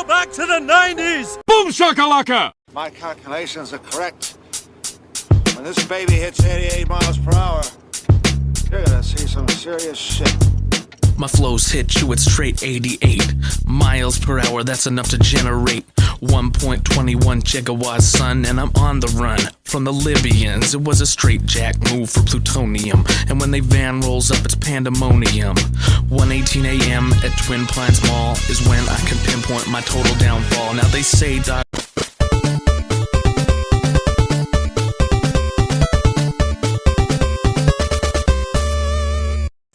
go back to the 90s! Boom shakalaka! My calculations are correct. When this baby hits 88 miles per hour, you're gonna see some serious shit. My flows hit you at straight 88 miles per hour, that's enough to generate 1.21 gigawatts, son, and I'm on the run from the Libyans. It was a straight jack move for plutonium, and when they van rolls up, it's pandemonium. 1:18 a.m. at Twin Pines Mall is when I can pinpoint my total downfall. Now they say that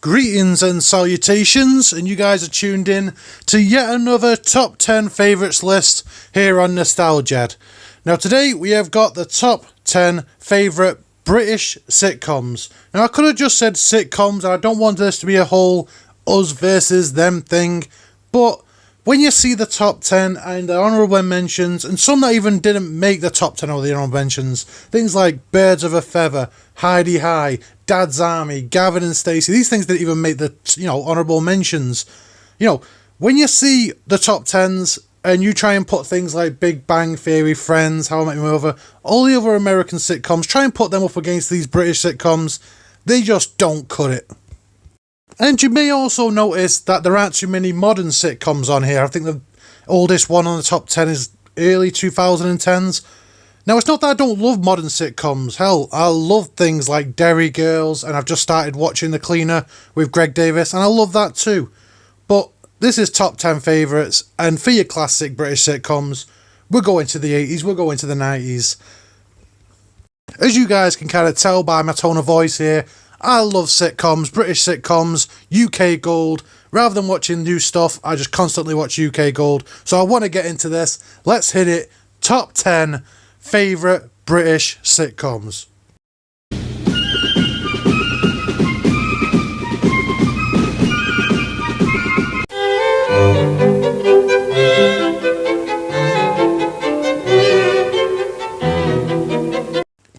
Greetings and salutations, and you guys are tuned in to yet another top 10 favourites list here on Nostal-Ged. Now today we have got the top 10 favourite British sitcoms. Now I could have just said sitcoms, and I don't want this to be a whole us versus them thing, but when you see the top 10 and the honourable mentions, and some that even didn't make the top 10 or the honourable mentions, things like Birds of a Feather, Heidi High, Dad's Army, Gavin and Stacey, these things didn't even make the, honourable mentions. When you see the top 10s and you try and put things like Big Bang Theory, Friends, How I Met Your Mother, all the other American sitcoms, try and put them up against these British sitcoms, they just don't cut it. And you may also notice that there aren't too many modern sitcoms on here. I think the oldest one on the top 10 is early 2010s. Now, it's not that I don't love modern sitcoms. Hell, I love things like Derry Girls, and I've just started watching The Cleaner with Greg Davis, and I love that too. But this is top 10 favourites, and for your classic British sitcoms, we're going to the 80s, we're going to the 90s. As you guys can kind of tell by my tone of voice here, I love sitcoms, British sitcoms, UK Gold. Rather than watching new stuff, I just constantly watch UK Gold. So I want to get into this. Let's hit it. Top 10 favourite British sitcoms.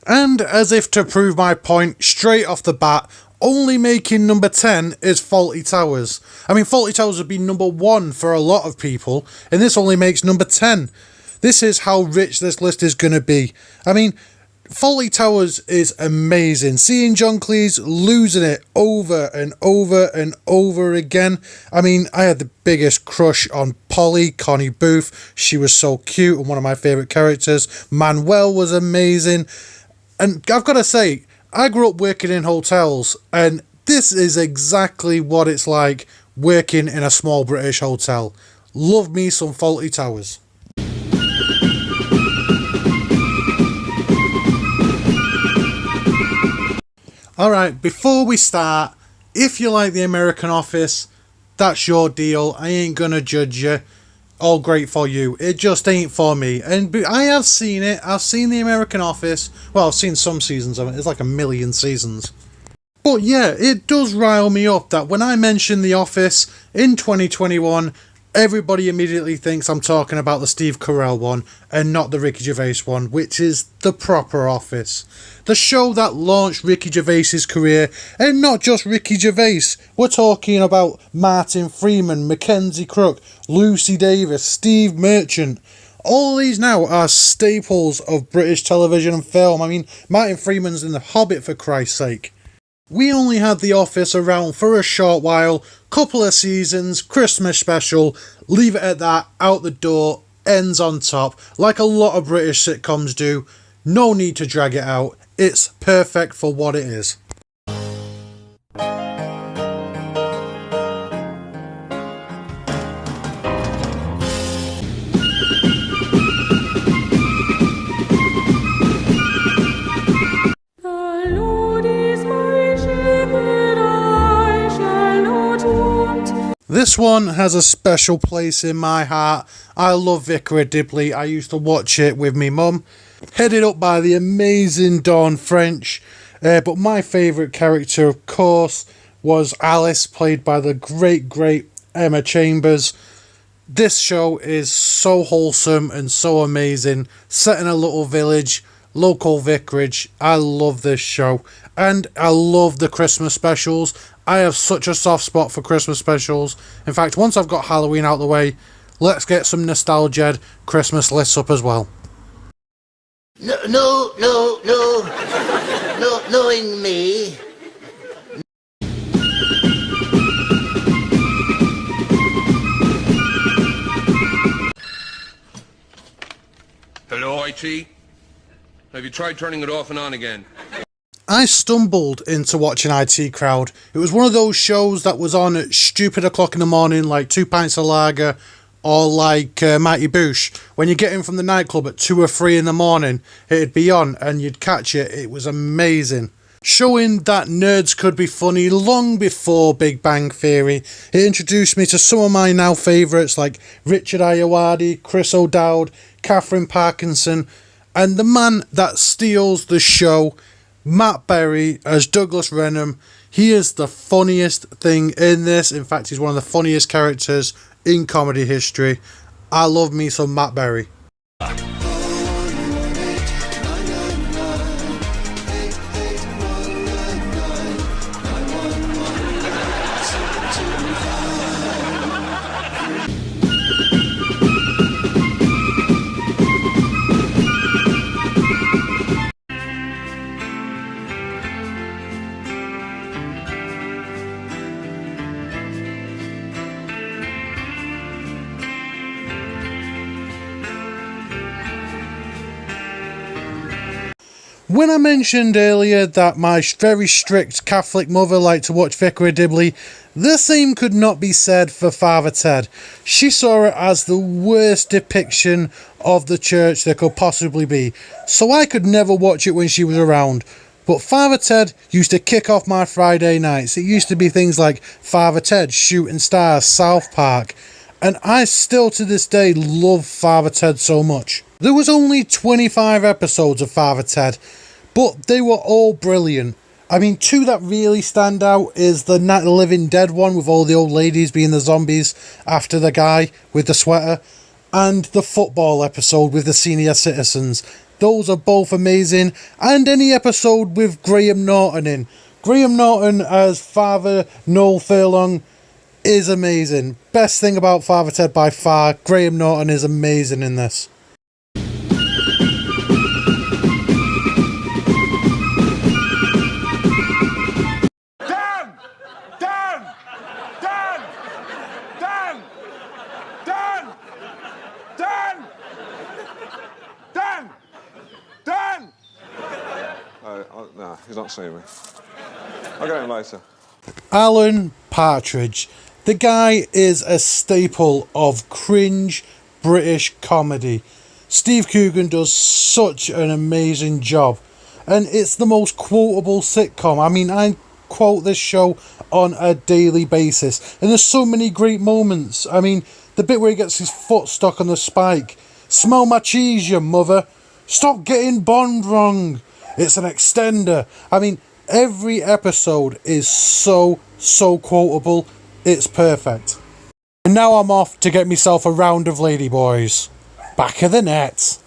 And as if to prove my point straight off the bat, only making number 10 is Fawlty Towers. I mean, Fawlty Towers would be number 1 for a lot of people, and this only makes number 10. This is how rich this list is going to be. I mean, Fawlty Towers is amazing. Seeing John Cleese losing it over and over and over again. I mean, I had the biggest crush on Polly, Connie Booth. She was so cute and one of my favourite characters. Manuel was amazing. And I've got to say, I grew up working in hotels, and this is exactly what it's like working in a small British hotel. Love me some Fawlty Towers. Alright, before we start, if you like The American Office, that's your deal. I ain't gonna judge you. All great for you. It just ain't for me. And I have seen it. I've seen The American Office. Well, I've seen some seasons of it. It's like 1 million seasons. But yeah, it does rile me up that when I mention The Office in 2021, everybody immediately thinks I'm talking about the Steve Carell one and not the Ricky Gervais one, which is the proper Office. The show that launched Ricky Gervais's career, and not just Ricky Gervais. We're talking about Martin Freeman, Mackenzie Crook, Lucy Davis, Steve Merchant. All of these now are staples of British television and film. I mean, Martin Freeman's in The Hobbit, for Christ's sake. We only had The Office around for a short while, couple of seasons, Christmas special, leave it at that, out the door, ends on top, like a lot of British sitcoms do. No need to drag it out, it's perfect for what it is. This one has a special place in my heart. I love Vicar of Dibley. I used to watch it with me mum. Headed up by the amazing Dawn French. But my favourite character, of course, was Alice, played by the great Emma Chambers. This show is so wholesome and so amazing. Set in a little village, local vicarage. I love this show. And I love the Christmas specials. I have such a soft spot for Christmas specials. In fact, once I've got Halloween out of the way, let's get some Nostal-Ged Christmas lists up as well. No, knowing me. Hello, IT? Have you tried turning it off and on again? I stumbled into watching IT Crowd. It was one of those shows that was on at stupid o'clock in the morning, like 2 pints of lager, or like Mighty Boosh. When you get in from the nightclub at 2 or 3 in the morning, it'd be on and you'd catch it. It was amazing. Showing that nerds could be funny long before Big Bang Theory. It introduced me to some of my now favourites like Richard Ayoade, Chris O'Dowd, Catherine Parkinson, and the man that steals the show, Matt Berry as Douglas Renham. He is the funniest thing in this. In fact, he's one of the funniest characters in comedy history. I love me some Matt Berry. When I mentioned earlier that my very strict Catholic mother liked to watch Vicar of Dibley, the same could not be said for Father Ted. She saw it as the worst depiction of the church there could possibly be, so I could never watch it when she was around. But Father Ted used to kick off my Friday nights. It used to be things like Father Ted, Shooting Stars, South Park, and I still to this day love Father Ted so much. There was only 25 episodes of Father Ted, but they were all brilliant. I mean, 2 that really stand out is the Night of the Living Dead one with all the old ladies being the zombies after the guy with the sweater, and the football episode with the senior citizens. Those are both amazing, and any episode with Graham Norton in. Graham Norton as Father Noel Furlong is amazing. Best thing about Father Ted by far, Graham Norton is amazing in this. No, he's not seeing me. I'll get him later. Alan Partridge. The guy is a staple of cringe British comedy. Steve Coogan does such an amazing job. And it's the most quotable sitcom. I mean, I quote this show on a daily basis. And there's so many great moments. I mean, the bit where he gets his foot stuck on the spike. Smell my cheese, you mother. Stop getting Bond wrong. It's an extender. I mean, every episode is so quotable. It's perfect. And now I'm off to get myself a round of ladyboys. Back of the net.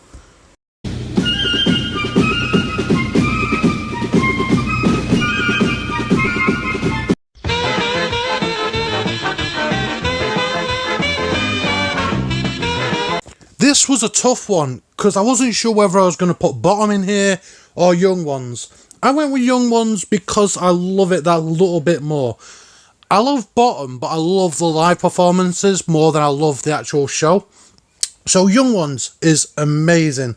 This was a tough one because I wasn't sure whether I was going to put Bottom in here or Young Ones. I went with Young Ones because I love it that little bit more. I love Bottom, but I love the live performances more than I love the actual show. So Young Ones is amazing.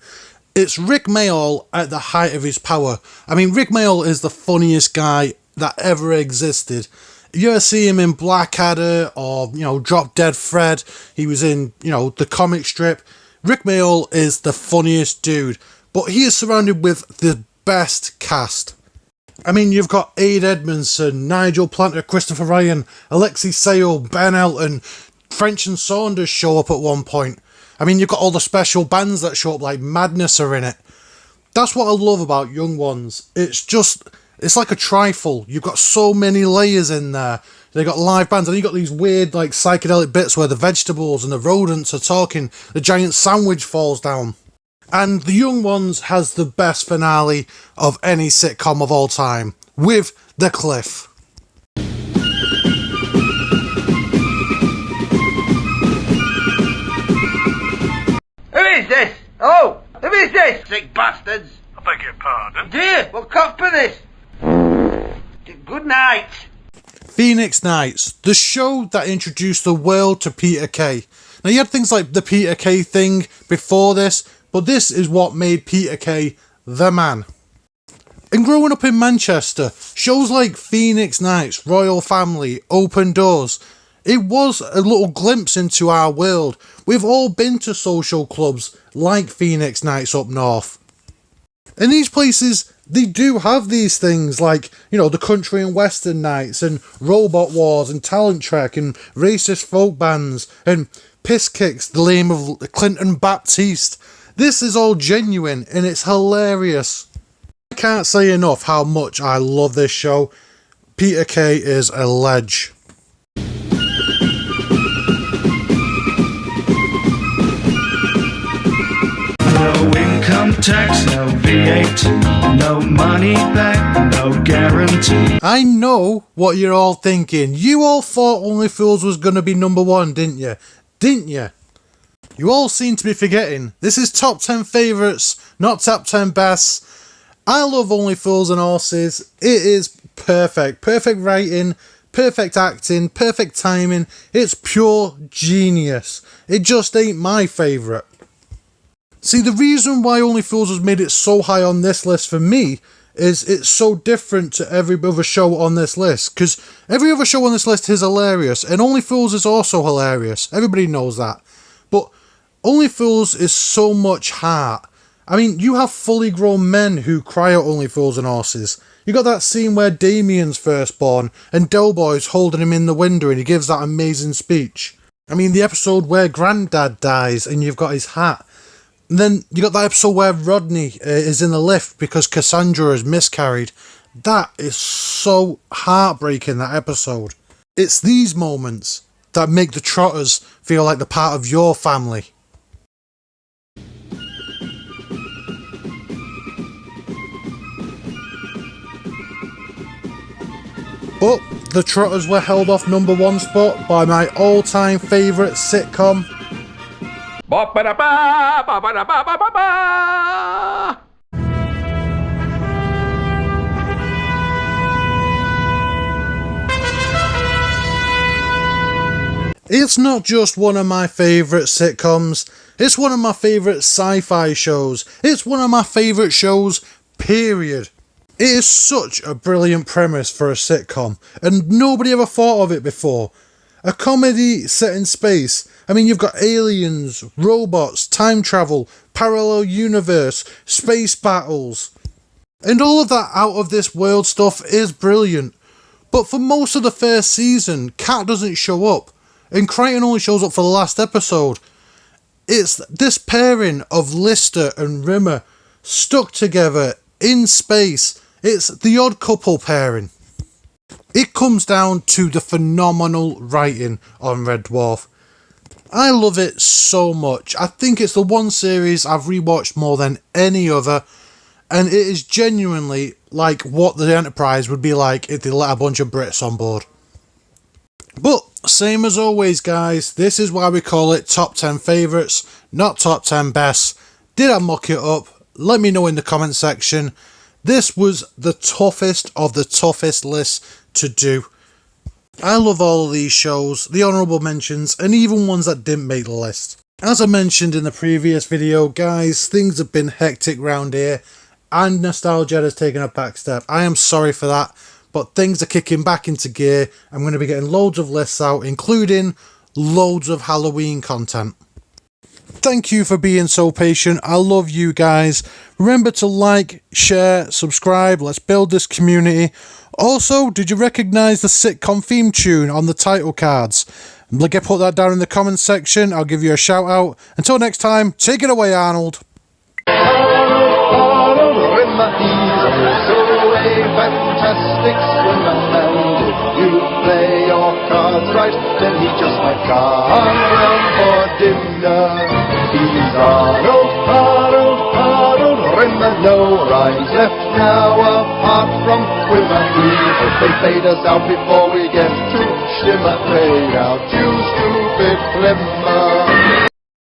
It's Rick Mayall at the height of his power. I mean, Rick Mayall is the funniest guy that ever existed. If you ever see him in Blackadder or, Drop Dead Fred, he was in, the comic strip. Rick Mayall is the funniest dude, but he is surrounded with the best cast. I mean, you've got Aid Edmondson, Nigel Planter, Christopher Ryan, Alexei Sale, Ben Elton, French and Saunders show up at one point. I mean, you've got all the special bands that show up, like Madness are in it. That's what I love about Young Ones. It's like a trifle. You've got so many layers in there. They got live bands, and you got these weird, like, psychedelic bits where the vegetables and the rodents are talking. The giant sandwich falls down. And The Young Ones has the best finale of any sitcom of all time, with The Cliff. this, sick bastards? I beg your pardon? Dear, well, cop for this. Good night. Phoenix Nights, the show that introduced the world to Peter Kay. Now, you had things like the Peter Kay thing before this, but this is what made Peter Kay the man. And growing up in Manchester, shows like Phoenix Nights, Royal Family, Open Doors, it was a little glimpse into our world. We've all been to social clubs like Phoenix Nights up north. And these places, they do have these things like, you know, the country and western nights and robot wars and talent trek and racist folk bands and piss kicks, the name of Clinton Baptiste. This is all genuine and it's hilarious. I can't say enough how much I love this show. Peter Kay is a ledge. No income tax, no VAT, no money back, no guarantee. I know what you're all thinking. You all thought Only Fools was going to be number one, didn't you? Didn't you? You all seem to be forgetting. This is top 10 favourites, not top 10 bests. I love Only Fools and Horses. It is perfect. Perfect writing, perfect acting, perfect timing. It's pure genius. It just ain't my favourite. See, the reason why Only Fools has made it so high on this list for me is it's so different to every other show on this list. Because every other show on this list is hilarious, and Only Fools is also hilarious. Everybody knows that. But Only Fools is so much heart. I mean, you have fully grown men who cry out Only Fools and Horses. You got that scene where Damien's first born, and Doughboy's holding him in the window and he gives that amazing speech. I mean, the episode where Grandad dies and you've got his hat. And then you got that episode where Rodney is in the lift because Cassandra has miscarried. That is so heartbreaking, that episode. It's these moments that make the Trotters feel like they're part of your family. But the Trotters were held off number one spot by my all-time favourite sitcom. It's not just one of my favourite sitcoms, it's one of my favourite sci-fi shows, it's one of my favourite shows, period. It is such a brilliant premise for a sitcom, and nobody ever thought of it before. A comedy set in space. I mean, you've got aliens, robots, time travel, parallel universe, space battles. And all of that out of this world stuff is brilliant. But for most of the first season, Kat doesn't show up, and Crichton only shows up for the last episode. It's this pairing of Lister and Rimmer stuck together in space. It's the odd couple pairing. It comes down to the phenomenal writing on Red Dwarf. I love it so much. I think it's the one series I've rewatched more than any other, and it is genuinely like what the Enterprise would be like if they let a bunch of Brits on board. But same as always, guys, this is why we call it top 10 favourites, not top 10 bests. Did I muck it up? Let me know in the comment section. This was the toughest of the toughest lists to do. I love all of these shows, the honourable mentions, and even ones that didn't make the list. As I mentioned in the previous video, guys, things have been hectic round here, and Nostal-Ged has taken a back step. I am sorry for that, but things are kicking back into gear. I'm going to be getting loads of lists out, including loads of Halloween content. Thank you for being so patient. I love you guys. Remember to like, share, subscribe. Let's build this community. Also, did you recognise the sitcom theme tune on the title cards? Put that down in the comments section. I'll give you a shout out. Until next time, take it away, Arnold. Arnold, he's so a fantastic swimmer, and if you play your cards right, then he just might come round for dinner. He's Arnold, Rimmer, no rise left now apart from Swimmer. We hope they played us out before we get to Shimmer. Play out, you stupid glimmer.